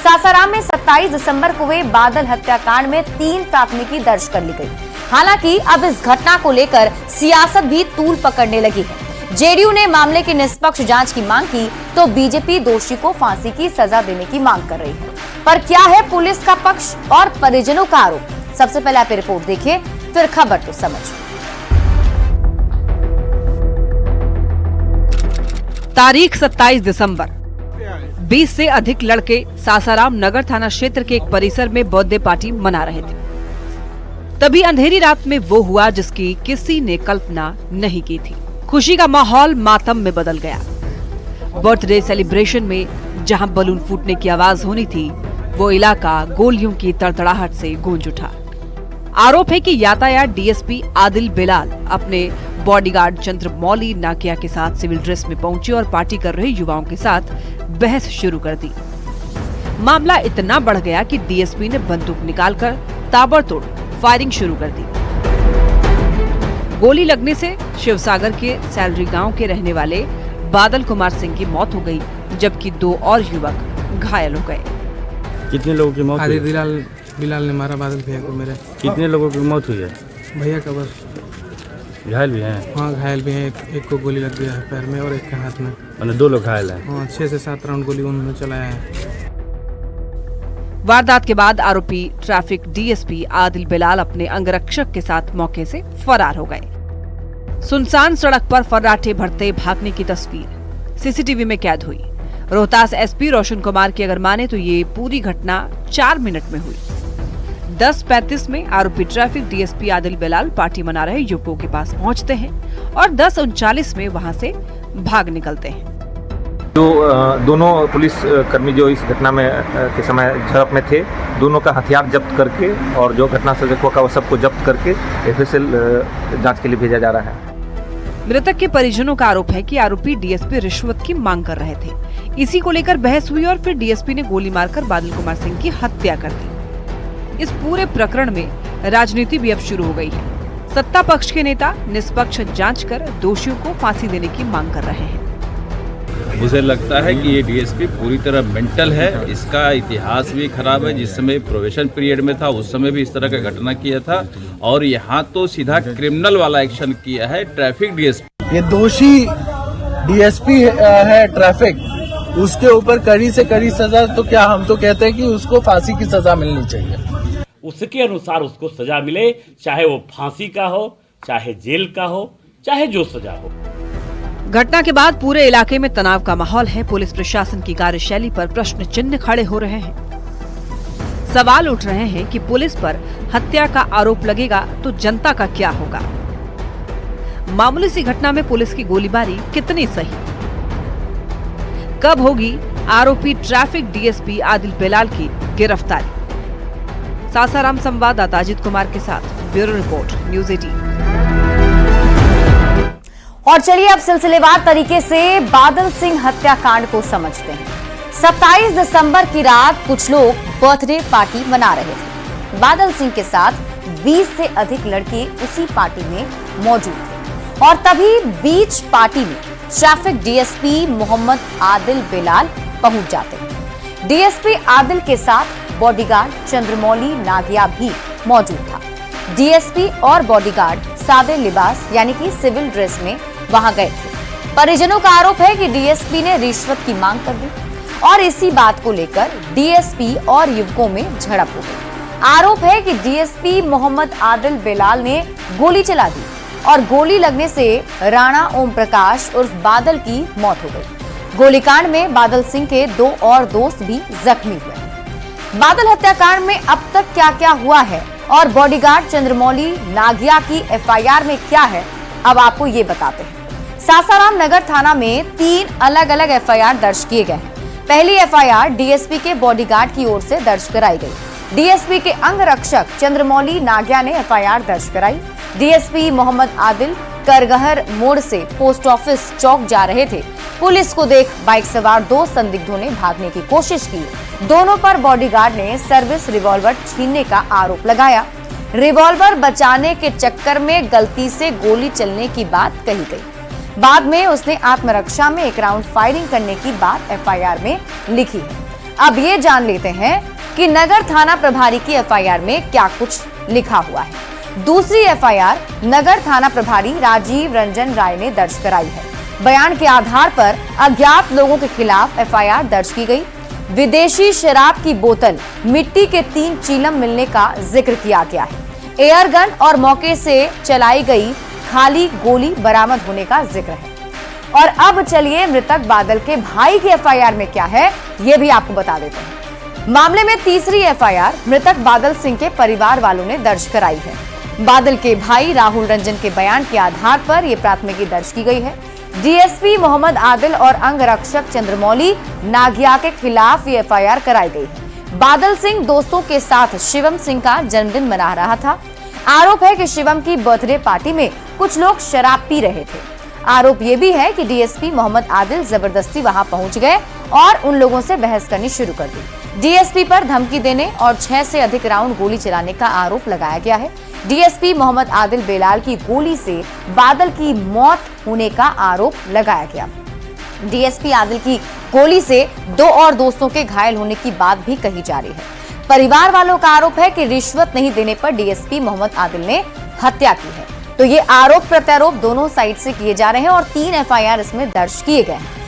सासाराम में 27 दिसंबर को हुए बादल हत्याकांड में 3 प्राथमिकी दर्ज कर ली गई। हालांकि अब इस घटना को लेकर सियासत भी तूल पकड़ने लगी है। जेडीयू ने मामले की निष्पक्ष जांच की मांग की तो बीजेपी दोषी को फांसी की सजा देने की मांग कर रही है। पर क्या है पुलिस का पक्ष और परिजनों का आरोप? सबसे पहले आप रिपोर्ट देखिए, फिर खबर तो समझिए। तारीख 27 दिसंबर। 20 से अधिक लड़के सासाराम नगर थाना क्षेत्र के एक परिसर में बर्थडे पार्टी मना रहे थे। तभी अंधेरी रात में वो हुआ जिसकी किसी ने कल्पना नहीं की थी। खुशी का माहौल मातम में बदल गया। बर्थडे सेलिब्रेशन में जहां बलून फूटने की आवाज होनी थी, वो इलाका गोलियों की तड़तड़ाहट से गूंज उठा। आरोप है कि यातायात डीएसपी आदिल बेलाल अपने बॉडीगार्ड चंद्रमौली नागिया के साथ सिविल ड्रेस में पहुंचे और पार्टी कर रहे युवाओं के साथ बहस शुरू कर दी। मामला इतना बढ़ गया कि डीएसपी ने बंदूक निकालकर ताबड़तोड़ फायरिंग शुरू कर दी। गोली लगने से शिवसागर के सैलरी गांव के रहने वाले बादल कुमार सिंह की मौत हो गई, जबकि 2 और युवक घायल हो गए। कितने लोगों की मौत हुई? बिलाल ने मारा बादल भैया को मेरे। कितने लोगों की मौत हुई है? भैया का बस। घायल भी हैं? हाँ घायल भी हैं। एक को गोली लग गया है पैर में और एक के हाथ में। मैंने 2 लोग घायल हैं। हाँ 6 से 7 राउंड गोली उन्होंने चलाया है। वारदात के बाद आरोपी ट्रैफिक डीएसपी आदिल बेलाल अपने अंगरक्षक के साथ मौके से फरार हो गए। सुनसान सड़क पर फर्राटे भरते भागने की तस्वीर सीसीटीवी में कैद हुई। रोहतास एसपी रोशन कुमार की अगर माने तो ये पूरी घटना 4 मिनट में हुई। 10:35 में आरोपी traffic DSP Adil Belal party मना रहे युवकों के पास पहुंचते हैं और 10:39 में वहां से भाग निकलते हैं। जो दोनों पुलिस कर्मी जो इस घटना में के समय झड़प में थे, दोनों का हथियार जब्त करके और जो घटना से देखो का वो सबको जब्त करके एफएसएल जांच के लिए भेजा जा रहा है। मृतक के परिजनों का आरोप है कि आरोपी डीएसपी रिश्वत की मांग कर रहे थे। इसी को लेकर बहस हुई और फिर डीएसपी ने गोली मारकर बादल कुमार सिंह की हत्या कर दी। इस पूरे प्रकरण में राजनीति भी अब शुरू हो गई है। सत्ता पक्ष के नेता निष्पक्ष जांच कर दोषियों को फांसी देने की मांग कर रहे हैं। मुझे लगता है कि ये डीएसपी पूरी तरह मेंटल है। इसका इतिहास भी खराब है। जिस समय प्रोबेशन पीरियड में था उस समय भी इस तरह का घटना किया था और यहाँ तो सीधा क्रिमिनल वाला एक्शन किया है ट्रैफिक डीएसपी। ये दोषी डीएसपी है ट्रैफिक, उसके ऊपर कड़ी से कड़ी सजा। तो क्या हम तो कहते हैं कि उसको फांसी की सजा मिलनी चाहिए। उसके अनुसार उसको सजा मिले, चाहे वो फांसी का हो, चाहे जेल का हो, चाहे जो सजा हो। घटना के बाद पूरे इलाके में तनाव का माहौल है। पुलिस प्रशासन की कार्यशैली पर प्रश्न चिन्ह खड़े हो रहे हैं। सवाल उठ रहे हैं कि पुलिस पर हत्या का आरोप लगेगा तो जनता का क्या होगा? मामूली सी घटना में पुलिस की गोलीबारी कितनी सही? कब होगी आरोपी ट्रैफिक डीएसपी आदिल बेलाल की गिरफ्तारी? सासाराम संवाददाता अजित कुमार के साथ ब्यूरो रिपोर्ट न्यूज़ 18। और चलिए अब सिलसिलेवार तरीके से बादल सिंह हत्याकांड को समझते हैं। 27 दिसंबर की रात कुछ लोग बर्थडे पार्टी मना रहे थे। बादल सिंह के साथ 20 से अधिक लड़के उसी पार्टी में मौजूद थे और तभी बीच पार्टी में ट्रैफिक डीएसपी मोहम्मद आदिल बेलाल पहुंच जाते हैं। डीएसपी आदिल के साथ बॉडीगार्ड चंद्रमौली नागिया भी मौजूद था। डीएसपी और बॉडीगार्ड सादे लिबास यानी कि सिविल ड्रेस में वहां गए थे। परिजनों का आरोप है कि डीएसपी ने रिश्वत की मांग कर दी और इसी बात को लेकर डीएसपी और युवकों में झड़प हो गई। आरोप है कि डीएसपी मोहम्मद आदिल बेलाल ने गोली चला दी और गोली लगने से राणा ओम प्रकाश उर्फ बादल की मौत हो गई। गोलीकांड में बादल सिंह के 2 और दोस्त भी जख्मी हुए। बादल हत्याकांड में अब तक क्या क्या हुआ है और बॉडीगार्ड चंद्रमौली नागिया की एफआईआर में क्या है, अब आपको ये बताते हैं। सासाराम नगर थाना में 3 अलग अलग एफआईआर दर्ज किए गए हैं। पहली एफआईआर डीएसपी के बॉडीगार्ड की ओर से दर्ज कराई गई। डीएसपी के अंगरक्षक चंद्रमौली नागिया ने एफआईआर दर्ज कराई। डीएसपी मोहम्मद आदिल करगहर मोड़ से पोस्ट ऑफिस चौक जा रहे थे। पुलिस को देख बाइक सवार 2 संदिग्धों ने भागने की कोशिश की। दोनों पर बॉडीगार्ड ने सर्विस रिवॉल्वर छीनने का आरोप लगाया। रिवॉल्वर बचाने के चक्कर में गलती से गोली चलने की बात कही गई। बाद में उसने आत्मरक्षा में 1 राउंड फायरिंग करने की बात एफआईआर में लिखी है। अब ये जान लेते हैं कि नगर थाना प्रभारी की एफआईआर में क्या कुछ लिखा हुआ है। दूसरी एफआईआर नगर थाना प्रभारी राजीव रंजन राय ने दर्ज कराई है। बयान के आधार पर अज्ञात लोगों के खिलाफ एफआईआर दर्ज की गई। विदेशी शराब की बोतल, मिट्टी के 3 चीलम मिलने का जिक्र किया गया है। एयर गन और मौके से चलाई गई खाली गोली बरामद होने का जिक्र है। और अब चलिए मृतक बादल के भाई की एफआईआर में क्या है ये भी आपको बता देते हैं। मामले में तीसरी एफआईआर मृतक बादल सिंह के परिवार वालों ने दर्ज कराई है। बादल के भाई राहुल रंजन के बयान के आधार पर यह प्राथमिकी दर्ज की गई है। डीएसपी मोहम्मद आदिल और अंग रक्षक चंद्रमौली नागिया के खिलाफ ये एफआईआर कराई गई है। बादल सिंह दोस्तों के साथ शिवम सिंह का जन्मदिन मना रहा था। आरोप है कि शिवम की बर्थडे पार्टी में कुछ लोग शराब पी रहे थे। आरोप ये भी है कि डीएसपी मोहम्मद आदिल जबरदस्ती वहां पहुंच गए और उन लोगों से बहस करनी शुरू कर दी। डीएसपी पर धमकी देने और 6 से अधिक राउंड गोली चलाने का आरोप लगाया गया है। डीएसपी मोहम्मद आदिल बेलाल की गोली से बादल की मौत होने का आरोप लगाया गया। डीएसपी आदिल की गोली से 2 और दोस्तों के घायल होने की बात भी कही जा रही है। परिवार वालों का आरोप है कि रिश्वत नहीं देने पर डीएसपी मोहम्मद आदिल ने हत्या की है। तो ये आरोप प्रत्यारोप दोनों साइड से किए जा रहे हैं और 3 एफआईआर इसमें दर्ज किए गए हैं।